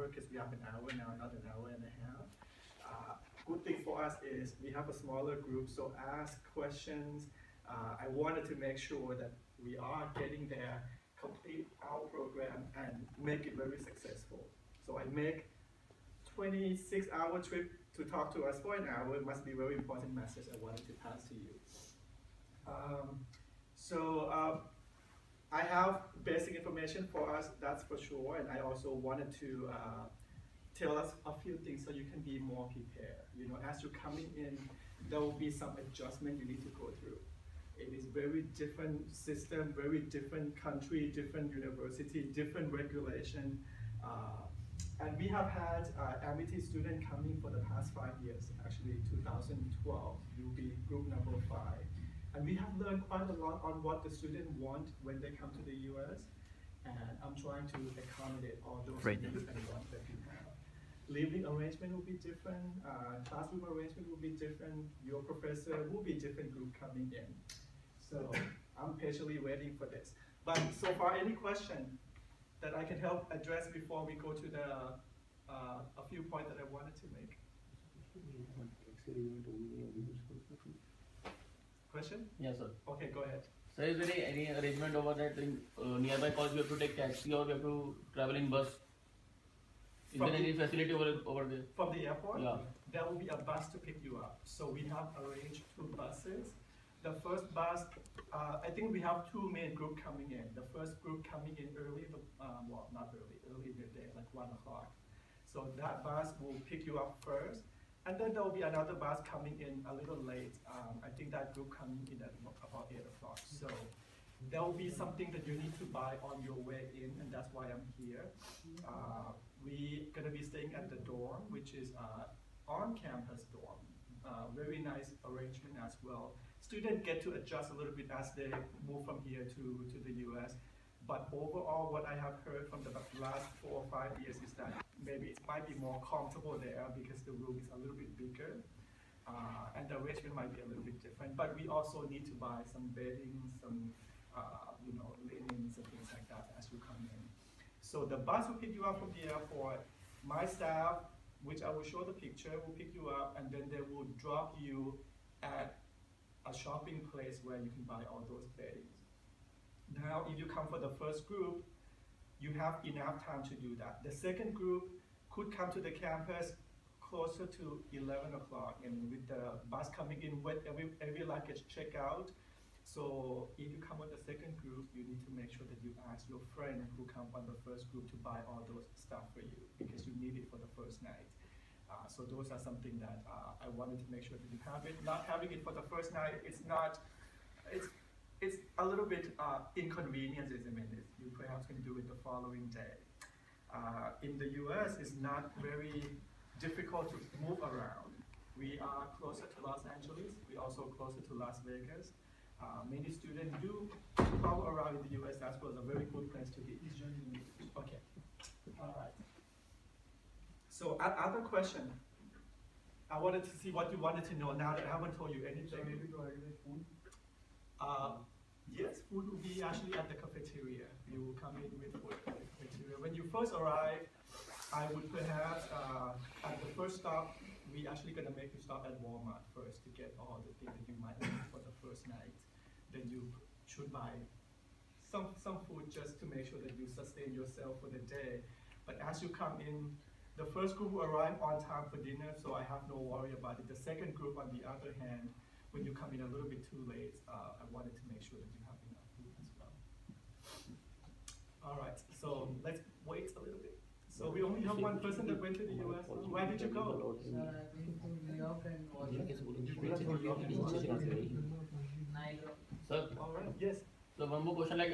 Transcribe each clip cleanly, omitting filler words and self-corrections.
hour because we have an hour now, not an hour and a half. Good thing for us is we have a smaller group, so ask questions. I wanted to make sure that we are getting there, complete our program, and make it very successful. So I make 26-hour trip to talk to us for an hour. It must be a very important message I wanted to pass to you. I have basic information for us, that's for sure, and I also wanted to tell us a few things so you can be more prepared. You know, as you're coming in, there will be some adjustment you need to go through. It is very different system, very different country, different university, different regulation. And we have had Amity student coming for the past 5 years, actually 2012, you'll be group number 5. And we have learned quite a lot on what the students want when they come to the US. And I'm trying to accommodate all those needs and wants that you have. Living arrangement will be different, classroom arrangement will be different, your professor will be different group coming in. So I'm patiently waiting for this. But so far, any question that I can help address before we go to the a few points that I wanted to make? Question? Yes, sir. Okay, go ahead. So is there any arrangement over that in nearby college you have to take taxi or you have to travel in bus? Is there any facility over there? From the airport? Yeah. There will be a bus to pick you up. So we have arranged 2 buses. The first bus, I think we have 2 main groups coming in. The first group coming in early, well, not early, early in the day, like 1 o'clock. So that bus will pick you up first. And then there will be another bus coming in a little late. I think that group coming in at about 8 o'clock. So there will be something that you need to buy on your way in, and that's why I'm here. We're gonna be staying at the dorm, which is on-campus dorm. Very nice arrangement as well. Students get to adjust a little bit as they move from here to the US. But overall, what I have heard from the last 4 or 5 years is that maybe it might be more comfortable there because the room is a little bit bigger. And the arrangement might be a little bit different. But we also need to buy some bedding, some linens and things like that as you come in. So the bus will pick you up from the airport. My staff, which I will show the picture, will pick you up, and then they will drop you at a shopping place where you can buy all those beddings. Now, if you come for the first group, you have enough time to do that. The second group could come to the campus closer to 11 o'clock, and with the bus coming in with every luggage check out. So if you come on the second group, you need to make sure that you ask your friend who come on the first group to buy all those stuff for you because you need it for the first night. So those are something that I wanted to make sure that you have it. Not having it for the first night, it's a little bit inconvenient, isn't it? You perhaps can do it the following day. In the US, it's not very difficult to move around. We are closer to Los Angeles. We're also closer to Las Vegas. Many students do travel around in the US. That was a very good place to be. Okay, all right. So other question. I wanted to see what you wanted to know now that I haven't told you anything. So maybe to organize food? Yes, food will be actually at the cafeteria. You will come in with food at the cafeteria. When you first arrive, I would perhaps, at the first stop, we actually gonna make you stop at Walmart first to get all the things that you might need for the first night. Then you should buy some food just to make sure that you sustain yourself for the day. But as you come in, the first group will arrive on time for dinner, so I have no worry about it. The second group, on the other hand, when you come in a little bit too late, I wanted to make sure that you have enough food as well. All right, so let's wait a little bit. So we only have one person that went to the US. Where did you go? Sir, I've been to New York and Sir, All right, yes. so one more question, like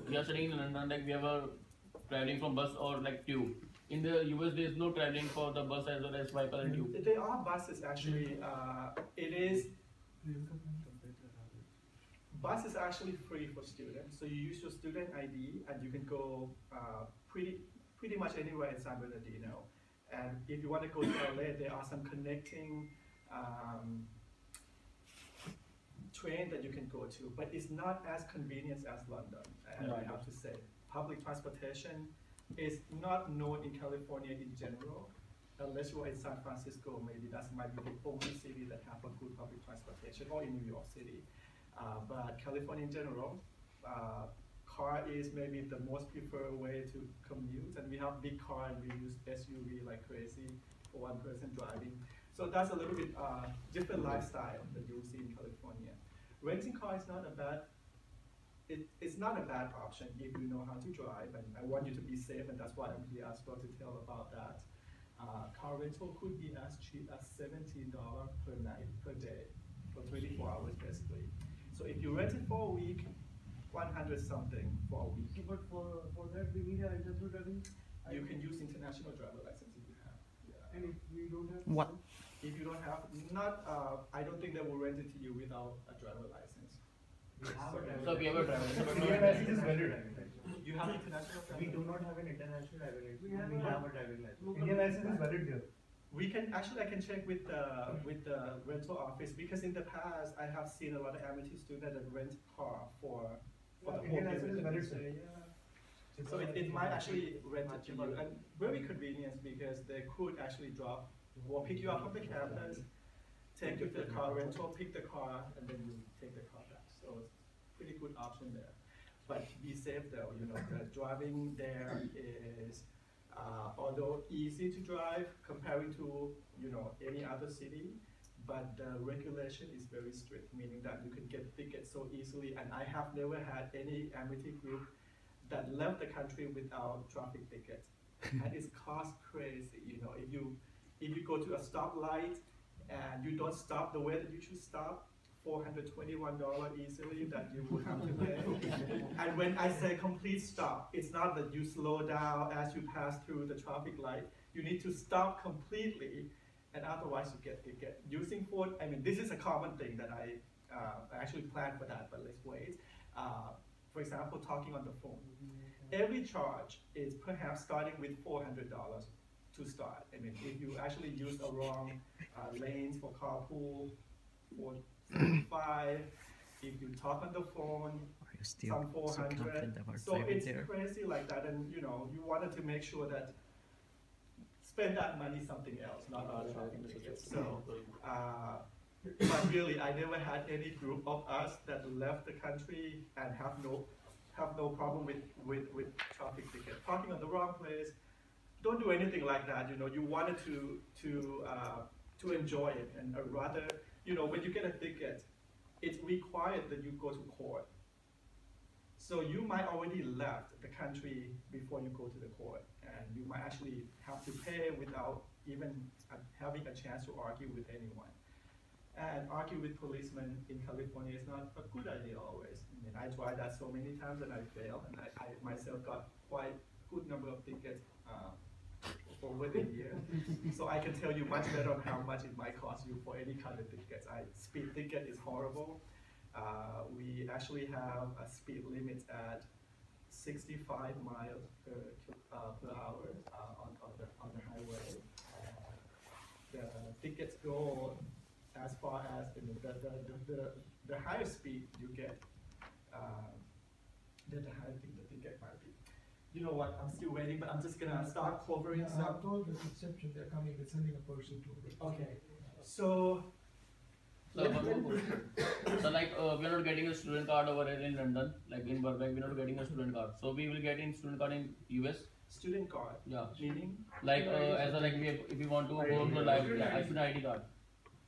we are studying in London, like we are traveling from bus or like tube. In the US, there is no traveling for the bus as well as vehicle and tube. There are buses actually. Bus is actually free for students. So you use your student ID and you can go pretty much anywhere in San Bernardino. And if you want to go to LA, there are some connecting train that you can go to, but it's not as convenient as London, I have to say. Public transportation is not known in California in general. Unless you are in San Francisco, maybe that might be the only city that have a good public transportation, or in New York City. But California in general, car is maybe the most preferred way to commute, and we have big car and we use SUV like crazy for one person driving. So that's a little bit different lifestyle that you'll see in California. Renting car is not a bad, it's not a bad option if you know how to drive, and I want you to be safe, and that's why I'm here as well to tell about that. Car rental could be as cheap as $17 per night, per day, for 24 hours basically. So if you rent it for a week, 100 something for a week. But for that we need an international driving. You can use international driver license if you have. Yeah. And if we don't have. What? If you don't have, not, I don't think they will rent it to you without a driver license. We have a driver So we have a driver. Indian license is valid driving license. You have international driver. We do not have an international driving license. We have a driving license. local- Indian license is valid there. We can, actually I can check with the rental office, because in the past I have seen a lot of Amity students that rent car for the whole Indian license is period. valid, So, sir. yeah. So it might actually rent it to you, and very convenient because they could actually drop or pick you up from the campus, take you to the car rental, pick the car, and then you take the car back. So it's pretty good option there. But be safe though, you know, the driving there is, although easy to drive comparing to, you know, any other city, but the regulation is very strict, meaning that you can get tickets so easily, and I have never had any Amity group that left the country without traffic tickets. And it's cost crazy, you know, if you go to a stoplight and you don't stop the way that you should stop, $421 easily that you would have to pay. And when I say complete stop, it's not that you slow down as you pass through the traffic light. You need to stop completely, and otherwise you get ticket. Using phone, I mean, this is a common thing that I actually planned for that, but let's wait. For example, talking on the phone. Every charge is perhaps starting with $400 to start. I mean, if you actually use the wrong lanes for carpool, for 5, if you talk on the phone, Are you still some so 400. confident about So driving it's there? crazy like that, and you know, you wanted to make sure that spend that money something else, not on traffic tickets. So, but really, I never had any group of us that left the country and have no problem with traffic ticket. Parking on the wrong place, don't do anything like that. You know, you wanted to enjoy it, and rather, you know, when you get a ticket, it's required that you go to court. So you might already left the country before you go to the court, and you might actually have to pay without even having a chance to argue with anyone. And argue with policemen in California is not a good idea always. I mean, I tried that so many times and I failed, and I myself got quite a good number of tickets over the year. So I can tell you much better on how much it might cost you for any kind of tickets. Speed ticket is horrible. We actually have a speed limit at 65 miles per hour on the highway. The tickets go as far as the higher speed you get, the higher the ticket might be. You know what? I'm still waiting, but I'm just gonna start covering some. I'm told the exception, they're coming, they're sending a person to. Okay, so. So one more question. So like we are not getting a student card over here in London, like in Burbank, we are not getting a student card. So we will get in student card in US. Student card, Yeah. meaning Like as a, like if we want to go to the library, yeah, student ID card.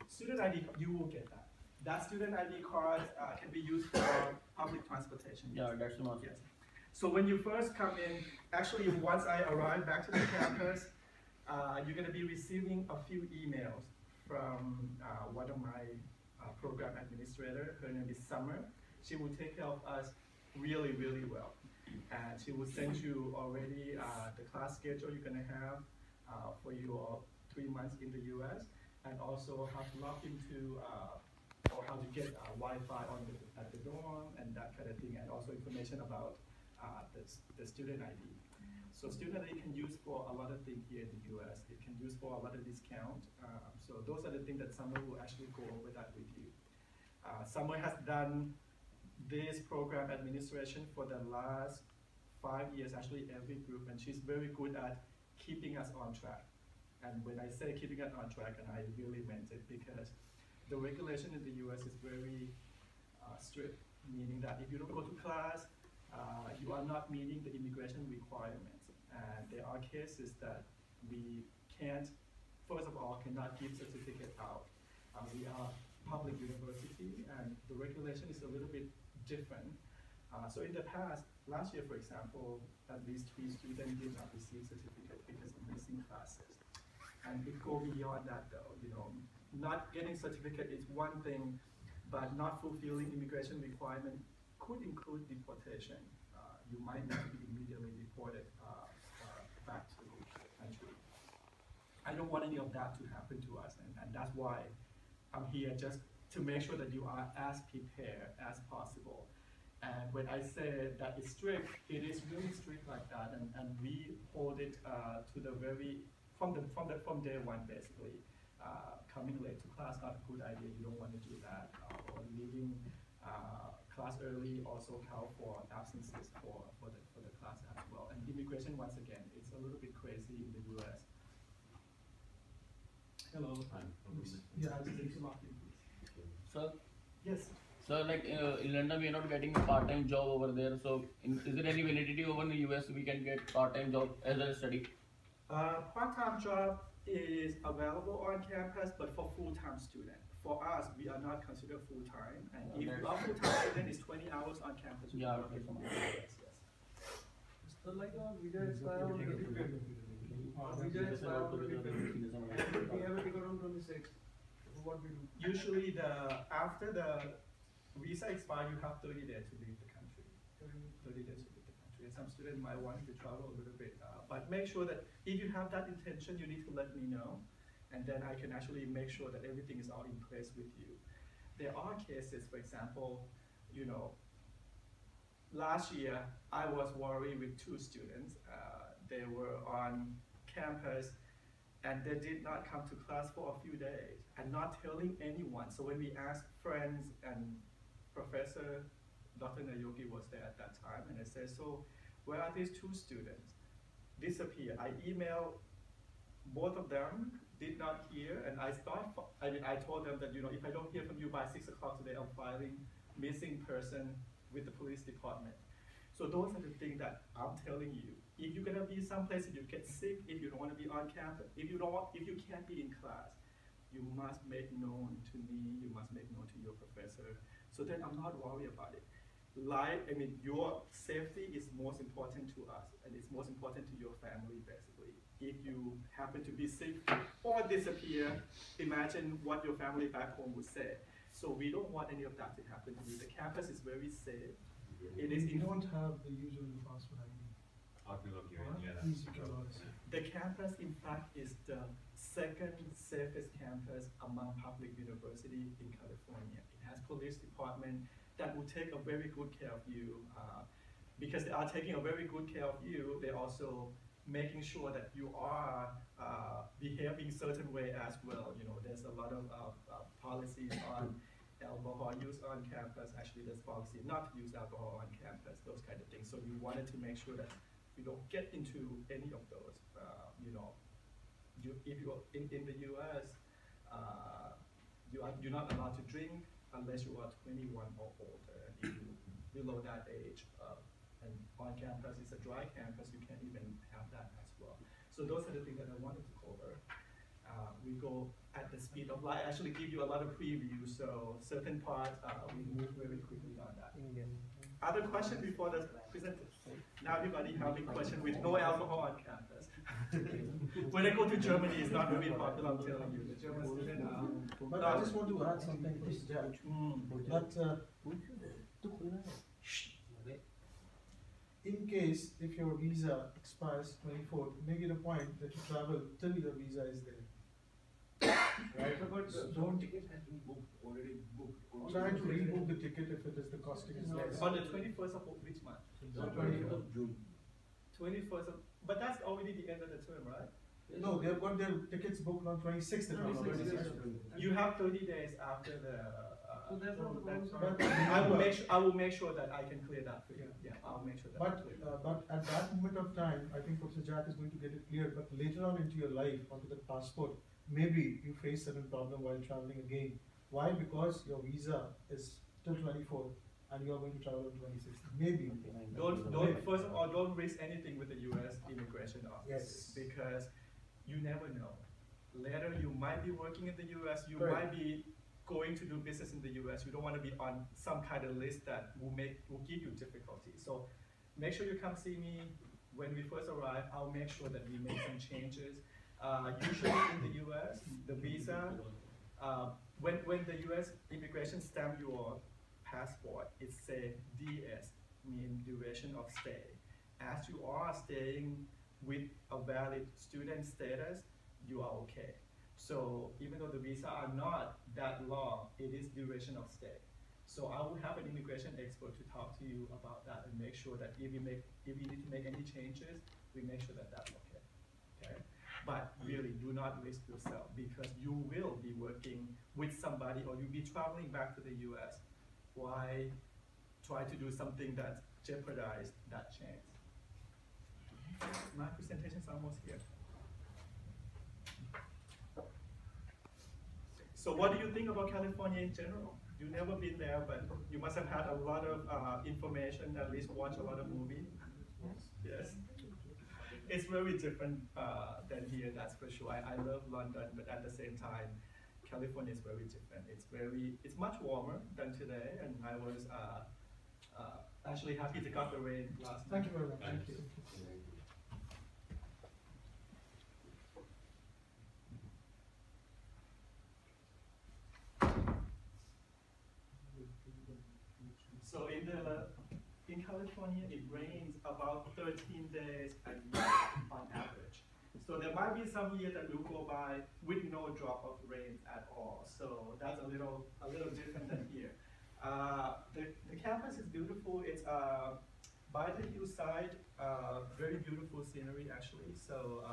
student ID, you will get that. That student ID card can be used for public transportation. Yeah, that's the one. Yes. So when you first come in, actually once I arrive back to the campus, you're gonna be receiving a few emails from one of my program administrator. Her name is Summer. She will take care of us really, really well. And she will send you already the class schedule you're gonna have for your 3 months in the US, and also how to log into or how to get Wi-Fi at the dorm and that kind of thing, and also information about the student ID. So student ID can use for a lot of things here in the US. It can use for a lot of discount. So those are the things that Summer will actually go over that with you. Summer has done this program administration for the last 5 years, actually every group, and she's very good at keeping us on track. And when I say keeping us on track, and I really meant it, because the regulation in the US is very strict, meaning that if you don't go to class, you are not meeting the immigration requirements. And there are cases that we can't, first of all, cannot give certificate out. We are public university, and the regulation is a little bit different. So in the past, last year, for example, at least 3 students did not receive certificate because of missing classes. And it goes beyond that, though. You know, not getting certificate is one thing, but not fulfilling immigration requirement could include deportation. You might need to be immediately deported back to the country. I don't want any of that to happen to us, and that's why I'm here, just to make sure that you are as prepared as possible. And when I say that it's strict, it is really strict like that, and we hold it to the very, from day one, basically. Coming late to class, not a good idea, you don't want to do that. Or leaving class early also count for absences for the class as well. And immigration, once again, it's a little bit crazy in the US. Hello. Yeah, please. Sir, Yes. so like in London we are not getting a part-time job over there. So is there any validity over in the US we can get part-time job as a study? Part-time job is available on campus, but for full-time student. For us, we are not considered full-time, and if you are full-time student, it's 20 hours on campus. Yeah, okay. okay. Yes. So like visa expire on 25th. Visa expire on 25th. We have a ticket on 26th. What we do? Usually, after the visa expire, you have 30 days to leave the country. 30 days to leave the country. And some students might want to travel a little bit, but make sure that if you have that intention, you need to let me know, and then I can actually make sure that everything is all in place with you. There are cases, for example, you know, last year I was worried with 2 students. They were on campus and they did not come to class for a few days and not telling anyone. So when we asked friends, and Professor Dr. Nayogi was there at that time, and I said, so where are these 2 students? Disappear. I emailed both of them, did not hear, and I told them that, you know, if I don't hear from you by 6 o'clock today, I'm filing missing person with the police department. So those are the things that I'm telling you. If you're gonna be someplace, if you get sick, if you don't want to be on campus, if you can't be in class, you must make known to me, you must make known to your professor, so then I'm not worried about it. Your safety is most important to us, and it's most important to your family, basically. If you happen to be sick or disappear, imagine what your family back home would say. So we don't want any of that to happen to you. The campus is very safe. It is. You don't have the usual passport ID. Please, you can ask. The campus, in fact, is the second safest campus among public universities in California. It has police department that will take a very good care of you. Because they are taking a very good care of you, they're also making sure that you are behaving certain way as well. You know, there's a lot of policies on alcohol use on campus. Actually, there's policy not to use alcohol on campus, those kind of things. So we wanted to make sure that we don't get into any of those. You know, if you're in the US, you're not allowed to drink unless you are 21 or older. And if you below that age, and on campus, it's a dry campus, you can't even have that as well. So those are the things that I wanted to cover. We go at the speed of light. I actually give you a lot of preview, so certain parts we move very quickly on that. Other questions before the presenter? Now everybody having question with no alcohol on campus. When I go to Germany, it's not very popular, I'm telling you. The German student, But I just want to add something to this, Jack. That in case if your visa expires 24th, make it a point that you travel till your visa is there. Right? But Don't ticket has been booked, already booked. try to rebook the ticket if it is the costing is less. on the 21st of which month? 21st of June. 21st of, but that's already the end of the term, right? No, they have got their tickets booked on 26th. if I'm not mistaken. You have 30 days after the So that's not the problem. But I will make sure that I can clear that for you. Yeah, I'll make sure that. But at that moment of time, I think Professor Jack is going to get it cleared. But later on into your life, onto the passport, maybe you face certain problem while traveling again. Why? Because your visa is till 24, and you are going to travel on 26. Maybe. Don't first of all, don't risk anything with the U.S. immigration office. Yes. Because you never know. Later, you might be working in the U.S. You Right. might be going to do business in the U.S. You don't want to be on some kind of list that will give you difficulty. So make sure you come see me when we first arrive. I'll make sure that we make some changes. Usually in the U.S., the visa, when the U.S. immigration stamp your passport, it says DS, mean duration of stay. As you are staying with a valid student status, you are okay. So even though the visa are not that long, it is duration of stay. So I will have an immigration expert to talk to you about that and make sure that if you need to make any changes, we make sure that that's okay. Okay? But really, do not risk yourself because you will be working with somebody or you'll be traveling back to the US. Why try to do something that jeopardize that chance? My presentation's almost here. So what do you think about California in general? You've never been there, but you must have had a lot of information, at least watched a lot of movies. Yes. It's very different than here, that's for sure. I love London, but at the same time, California is very different. It's much warmer than today, and I was actually happy to got the rain last night. Thank you very much. Thank you. So in California, it rains about 13 days a year on average. So there might be some year that will go by with no drop of rain at all. So that's a little different than here. The campus is beautiful. It's by the hillside, very beautiful scenery actually. So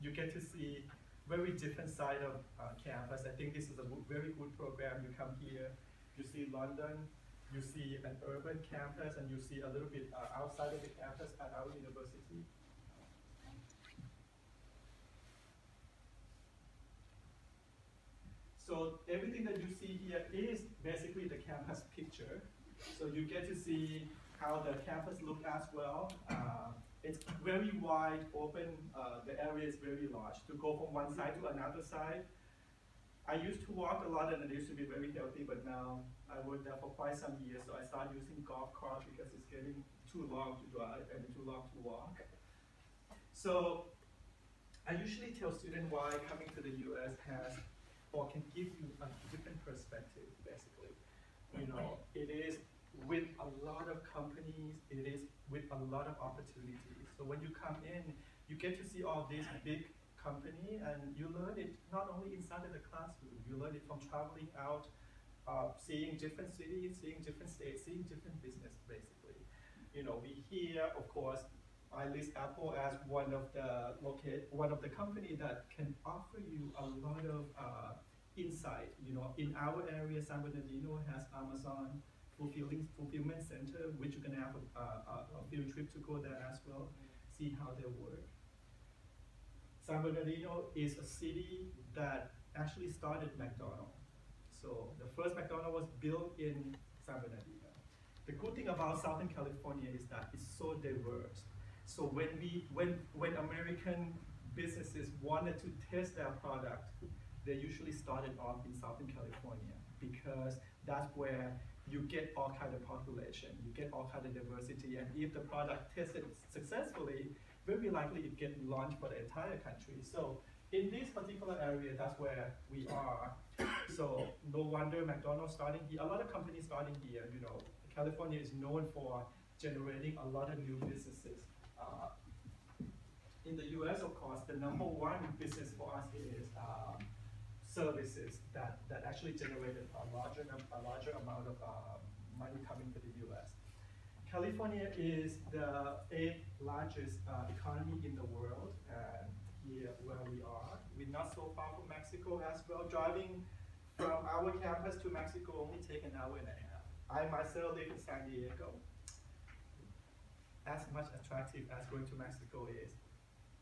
you get to see very different side of campus. I think this is a very good program. You come here, you see London, you see an urban campus, and you see a little bit outside of the campus at our university. So everything that you see here is basically the campus picture. So you get to see how the campus looks as well. It's very wide open. The area is very large. To go from one side to another side, I used to walk a lot and it used to be very healthy, but now I worked there for quite some years, so I started using golf cart because it's getting too long to drive and too long to walk. So I usually tell students why coming to the US has or can give you a different perspective, basically. You know, it is with a lot of companies, it is with a lot of opportunities. So when you come in, you get to see all these big company, and you learn it not only inside of the classroom, you learn it from traveling out, seeing different cities, seeing different states, seeing different business, basically. You know, we hear, of course, I list Apple as one of the company that can offer you a lot of insight. You know, in our area, San Bernardino has Amazon fulfillment center, which you can have a field trip to go there as well, see how they work. San Bernardino is a city that actually started McDonald's. So the first McDonald's was built in San Bernardino. The good thing about Southern California is that it's so diverse. So when American businesses wanted to test their product, they usually started off in Southern California because that's where you get all kind of population, you get all kind of diversity, and if the product tested successfully, very likely it get launched for the entire country. So in this particular area, that's where we are. So no wonder McDonald's starting here, a lot of companies starting here. You know, California is known for generating a lot of new businesses. In the US, of course, the #1 business for us is services that actually generated a larger amount of money coming to the US. California is the 8th largest economy in the world, and here where we are. We're not so far from Mexico as well. Driving from our campus to Mexico only take an hour and a half. I myself live in San Diego. As much attractive as going to Mexico is,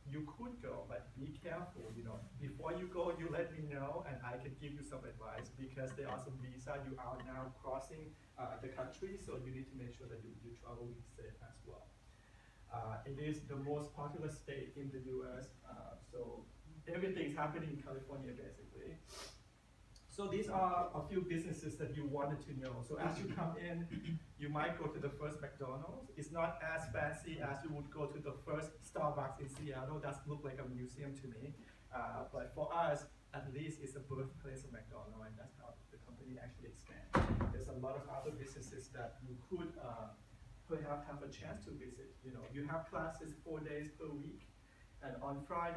you could go, but be careful, you know. Before you go, you let me know and I can give you some advice because there are some visa you are now crossing the country, so you need to make sure that you travel safe as well. It is the most popular state in the US, so everything's happening in California basically. So these are a few businesses that you wanted to know. So as you come in, you might go to the first McDonald's. It's not as fancy as you would go to the first Starbucks in Seattle. That looks like a museum to me. But for us, at least it's a birthplace of McDonald's, and that's how the company actually expands. There's a lot of other businesses that you could perhaps have a chance to visit. You know, you have classes 4 days per week, and on Friday,